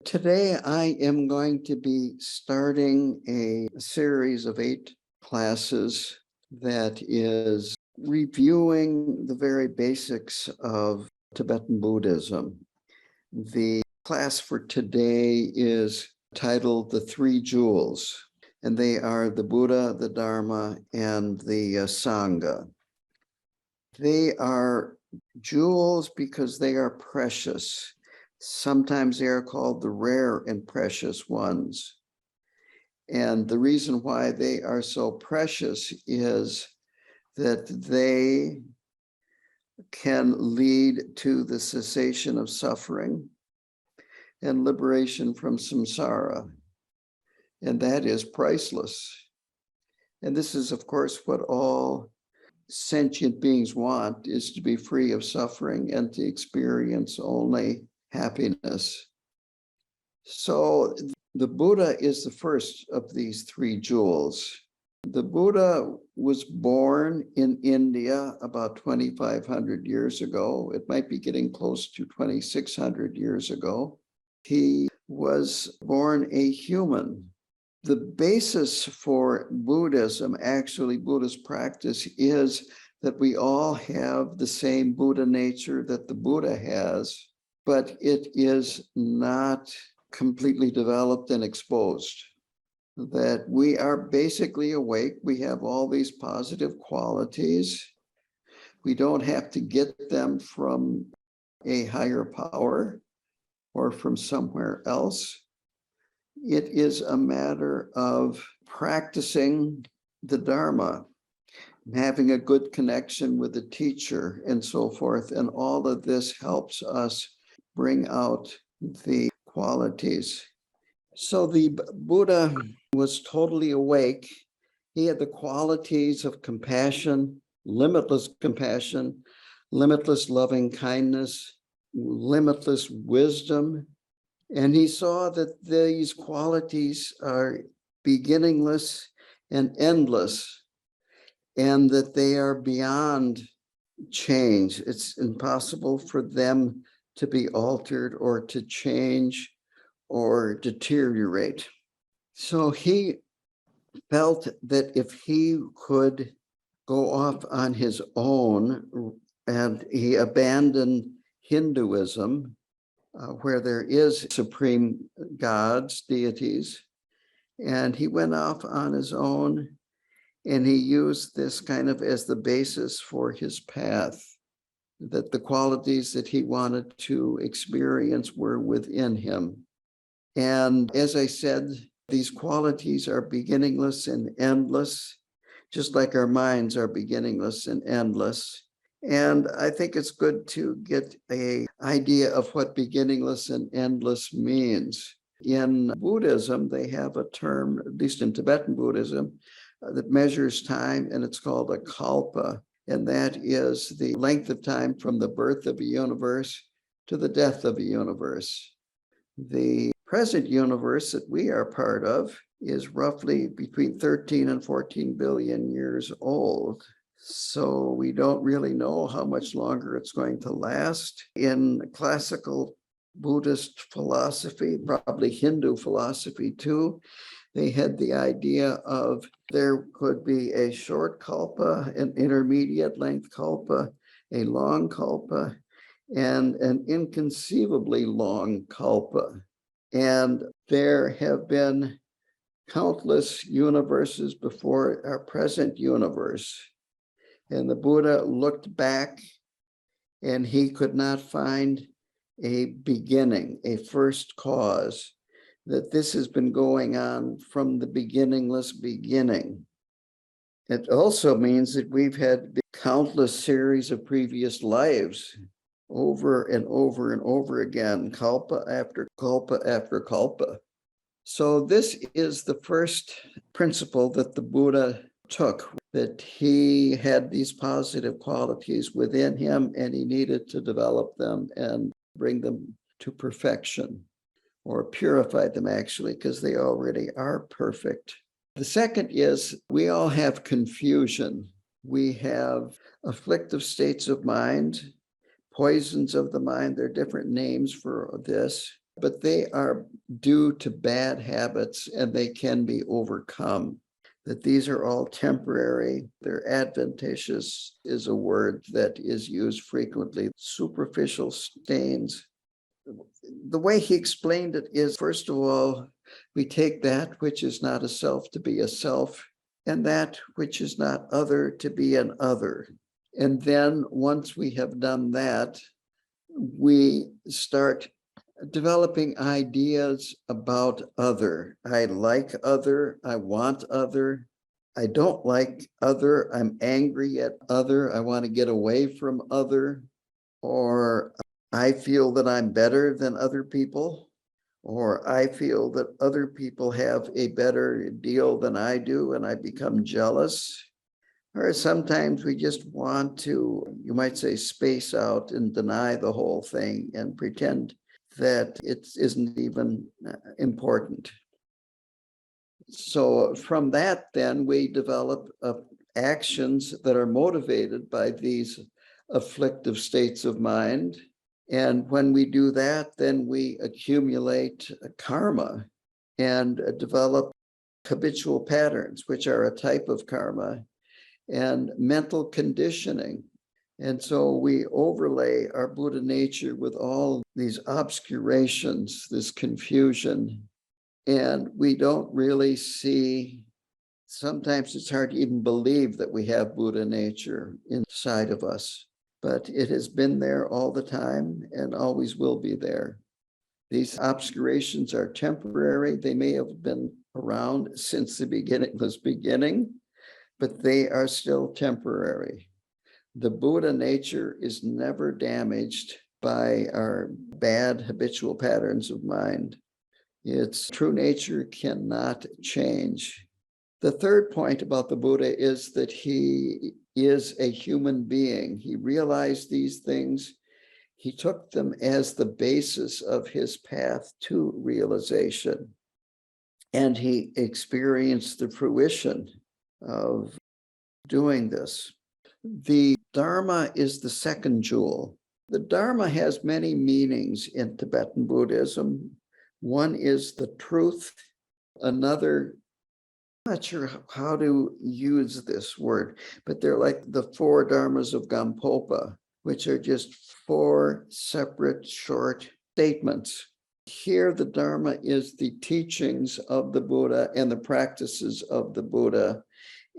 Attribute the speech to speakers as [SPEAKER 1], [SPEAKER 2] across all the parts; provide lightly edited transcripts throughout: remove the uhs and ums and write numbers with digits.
[SPEAKER 1] Today, I am going to be starting a series of 8 classes that is reviewing the very basics of Tibetan Buddhism. The class for today is titled The Three Jewels, and they are the Buddha, the Dharma, and the Sangha. They are jewels because they are precious. Sometimes they are called the rare and precious ones. And the reason why they are so precious is that they can lead to the cessation of suffering and liberation from samsara. And that is priceless. And this is, of course, what all sentient beings want, is to be free of suffering and to experience only happiness. So the Buddha is the first of these three jewels. The Buddha was born in India about 2,500 years ago. It might be getting close to 2,600 years ago. He was born a human. The basis for Buddhism, actually Buddhist practice, is that we all have the same Buddha nature that the Buddha has, but it is not completely developed and exposed. That we are basically awake. We have all these positive qualities. We don't have to get them from a higher power or from somewhere else. It is a matter of practicing the Dharma, having a good connection with the teacher, and so forth. And all of this helps us bring out the qualities. So the Buddha was totally awake. He had the qualities of compassion, limitless loving kindness, limitless wisdom. And he saw that these qualities are beginningless and endless, and that they are beyond change. It's impossible for them to be altered or to change or deteriorate. So he felt that if he could go off on his own, and he abandoned Hinduism, where there is supreme gods, deities, and he went off on his own, and he used this kind of as the basis for his path, that the qualities that he wanted to experience were within him. And as I said, these qualities are beginningless and endless, just like our minds are beginningless and endless. And I think it's good to get an idea of what beginningless and endless means. In Buddhism, they have a term, at least in Tibetan Buddhism, that measures time, and it's called a kalpa. And that is the length of time from the birth of a universe to the death of a universe. The present universe that we are part of is roughly between 13 and 14 billion years old. So we don't really know how much longer it's going to last. In classical Buddhist philosophy, probably Hindu philosophy too, they had the idea of there could be a short kalpa, an intermediate length kalpa, a long kalpa, and an inconceivably long kalpa. And there have been countless universes before our present universe. And the Buddha looked back, and he could not find a beginning, a first cause, that this has been going on from the beginningless beginning. It also means that we've had countless series of previous lives over and over and over again, kalpa after kalpa after kalpa. So this is the first principle that the Buddha took, that he had these positive qualities within him, and he needed to develop them and bring them to perfection, or purify them actually, because they already are perfect. The second is we all have confusion. We have afflictive states of mind, poisons of the mind. There are different names for this. but they are due to bad habits and they can be overcome. That these are all temporary. They're adventitious is a word that is used frequently. Superficial stains. The way he explained it is, first of all, we take that which is not a self to be a self, and that which is not other to be an other. And then once we have done that, we start developing ideas about other. I like other, I want other, I don't like other, I'm angry at other, I want to get away from other, or I feel that I'm better than other people, or I feel that other people have a better deal than I do and I become jealous. Or sometimes we just want to, you might say, space out and deny the whole thing and pretend that it isn't even important. So from that, then we develop actions that are motivated by these afflictive states of mind. And when we do that, then we accumulate karma and develop habitual patterns, which are a type of karma, and mental conditioning. And so we overlay our Buddha nature with all these obscurations, this confusion, and we don't really see, sometimes it's hard to even believe that we have Buddha nature inside of us, but it has been there all the time and always will be there. These obscurations are temporary. They may have been around since the beginning, but they are still temporary. The Buddha nature is never damaged by our bad habitual patterns of mind. Its true nature cannot change. The third point about the Buddha is that he is a human being. He realized these things. He took them as the basis of his path to realization. And he experienced the fruition of doing this. The Dharma is the second jewel. The Dharma has many meanings in Tibetan Buddhism. One is the truth. Another, I'm not sure how to use this word, but they're like the four Dharmas of Gampopa, which are just four separate short statements. Here, the Dharma is the teachings of the Buddha and the practices of the Buddha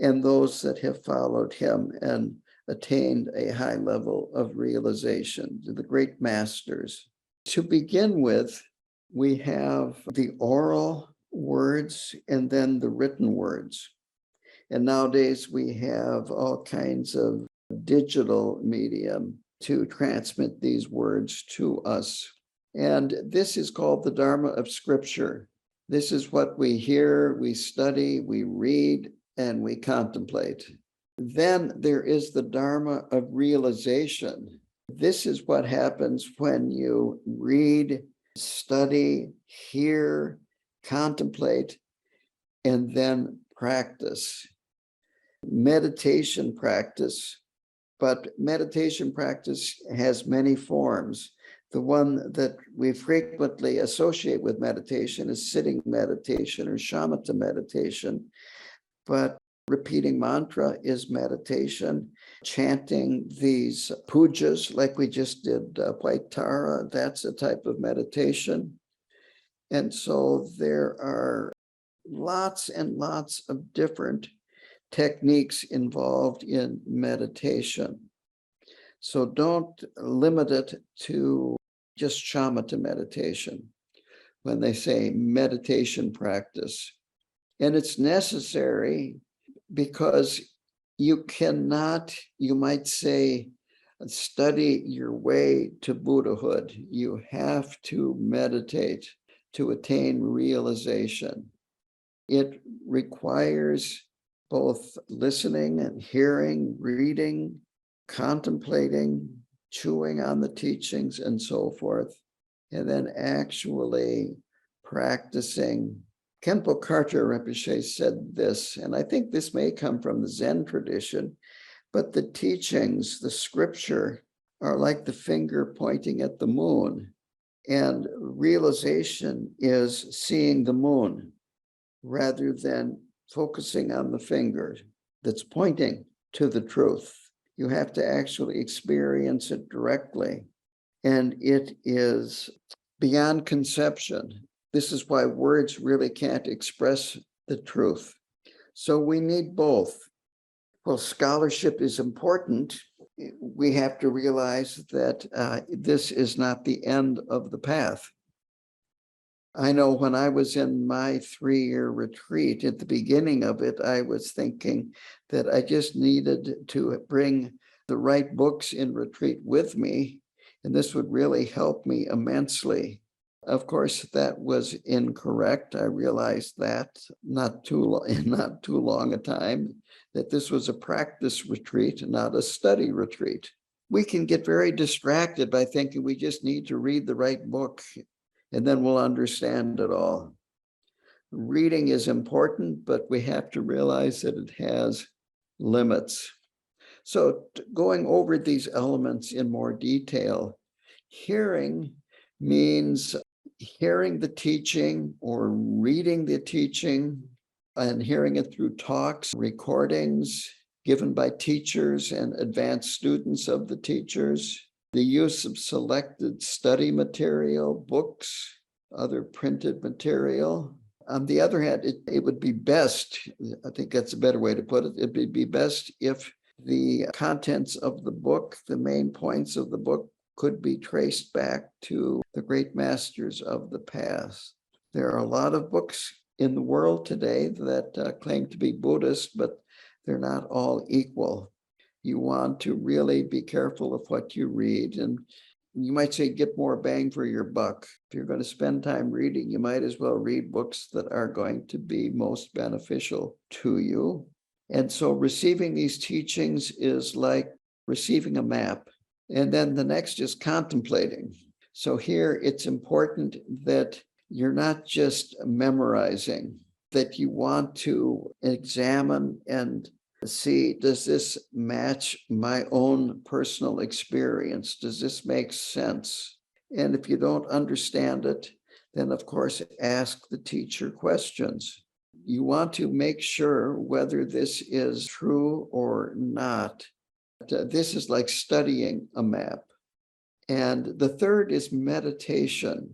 [SPEAKER 1] and those that have followed him and attained a high level of realization, the great masters. To begin with, we have the oral words and then the written words. And nowadays we have all kinds of digital medium to transmit these words to us. And this is called the Dharma of Scripture. This is what we hear, we study, we read, and we contemplate. Then there is the Dharma of realization. This is what happens when you read, study, hear, contemplate, and then practice. Meditation practice, but meditation practice has many forms. The one that we frequently associate with meditation is sitting meditation or shamatha meditation. But repeating mantra is meditation. Chanting these pujas, like we just did White Tara, that's a type of meditation. And so there are lots and lots of different techniques involved in meditation. So don't limit it to just shamatha meditation when they say meditation practice. And it's necessary because you cannot, you might say, study your way to Buddhahood. You have to meditate to attain realization. It requires both listening and hearing, reading, contemplating, chewing on the teachings, and so forth, and then actually practicing. Khenpo Karthar Rinpoche said this, and I think this may come from the Zen tradition, but the teachings, the scripture, are like the finger pointing at the moon. And realization is seeing the moon rather than focusing on the finger that's pointing to the truth. You have to actually experience it directly. And it is beyond conception. This is why words really can't express the truth. So we need both. Well, scholarship is important. We have to realize that this is not the end of the path. I know when I was in my 3-year retreat, at the beginning of it, I was thinking that I just needed to bring the right books in retreat with me, and this would really help me immensely. Of course, that was incorrect. I realized that in not too long a time, that this was a practice retreat, not a study retreat. We can get very distracted by thinking we just need to read the right book, and then we'll understand it all. Reading is important, but we have to realize that it has limits. So going over these elements in more detail, hearing means hearing the teaching or reading the teaching and hearing it through talks, recordings given by teachers and advanced students of the teachers, the use of selected study material, books, other printed material. On the other hand, it would be best, I think that's a better way to put it, it would be best if the contents of the book, the main points of the book, could be traced back to the great masters of the past. There are a lot of books in the world today that claim to be Buddhist, but they're not all equal. You want to really be careful of what you read. And you might say, get more bang for your buck. If you're going to spend time reading, you might as well read books that are going to be most beneficial to you. And so receiving these teachings is like receiving a map. And then the next is contemplating. So here it's important that you're not just memorizing, that you want to examine and see, does this match my own personal experience? Does this make sense? And if you don't understand it, then of course, ask the teacher questions. You want to make sure whether this is true or not. This is like studying a map. And the third is meditation.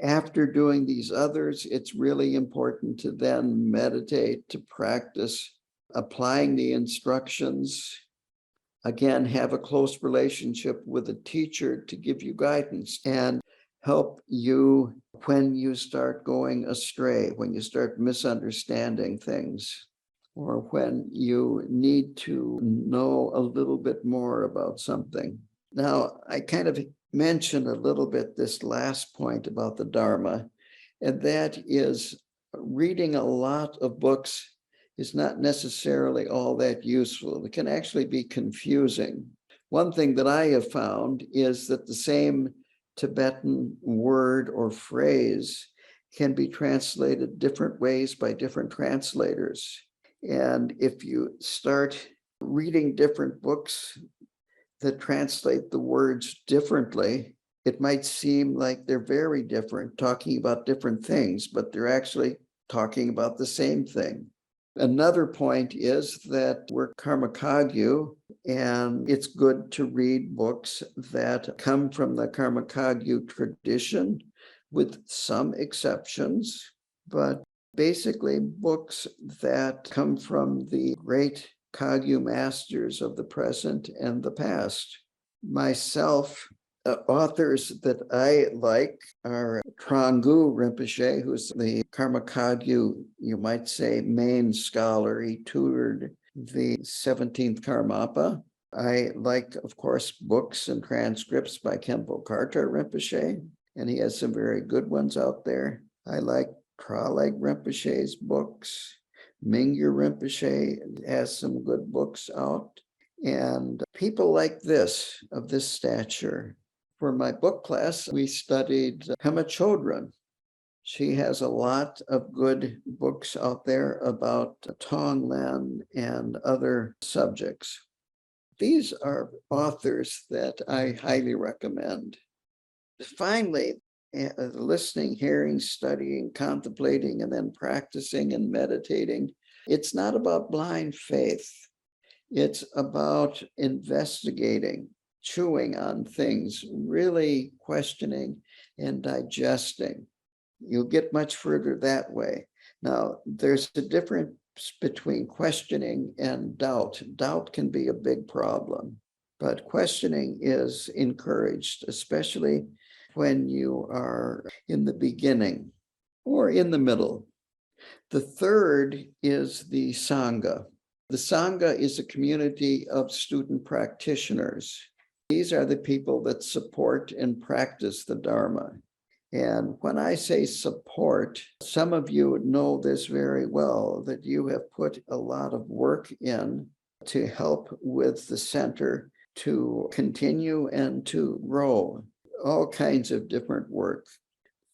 [SPEAKER 1] After doing these others, it's really important to then meditate, to practice applying the instructions. Again, have a close relationship with a teacher to give you guidance and help you when you start going astray, when you start misunderstanding things, or when you need to know a little bit more about something. Now, I kind of mentioned a little bit this last point about the Dharma, and that is reading a lot of books is not necessarily all that useful. It can actually be confusing. One thing that I have found is that the same Tibetan word or phrase can be translated different ways by different translators. And if you start reading different books that translate the words differently, it might seem like they're very different, talking about different things, but they're actually talking about the same thing. Another point is that we're Karmakagyu, and it's good to read books that come from the Karmakagyu tradition, with some exceptions, but basically books that come from the great Kagyu masters of the present and the past. Myself, authors that I like are Trangu Rinpoche, who's the Karmakagyu, you might say, main scholar. He tutored the 17th Karmapa. I like, of course, books and transcripts by Khenpo Karta Rinpoche, and he has some very good ones out there. I like Traleg Rinpoche's books. Mingyur Rinpoche has some good books out. And people like this, of this stature. For my book class, we studied Pema Chodron. She has a lot of good books out there about Tonglen and other subjects. These are authors that I highly recommend. Finally, listening, hearing, studying, contemplating, and then practicing and meditating. It's not about blind faith. It's about investigating, chewing on things, really questioning and digesting. You'll get much further that way. Now, there's a difference between questioning and doubt. Doubt can be a big problem, but questioning is encouraged, especially when you are in the beginning or in the middle. The third is the Sangha. The Sangha is a community of student practitioners. These are the people that support and practice the Dharma. And when I say support, some of you know this very well, that you have put a lot of work in to help with the center to continue and to grow, all kinds of different work.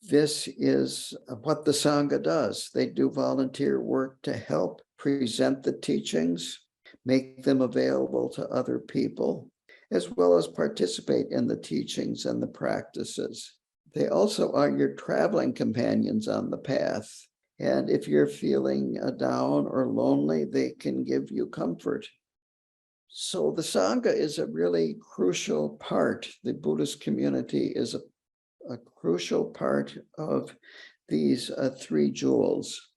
[SPEAKER 1] This is what the Sangha does. They do volunteer work to help present the teachings, make them available to other people, as well as participate in the teachings and the practices. They also are your traveling companions on the path. And if you're feeling down or lonely, they can give you comfort. So the Sangha is a really crucial part. The Buddhist community is a crucial part of these three jewels.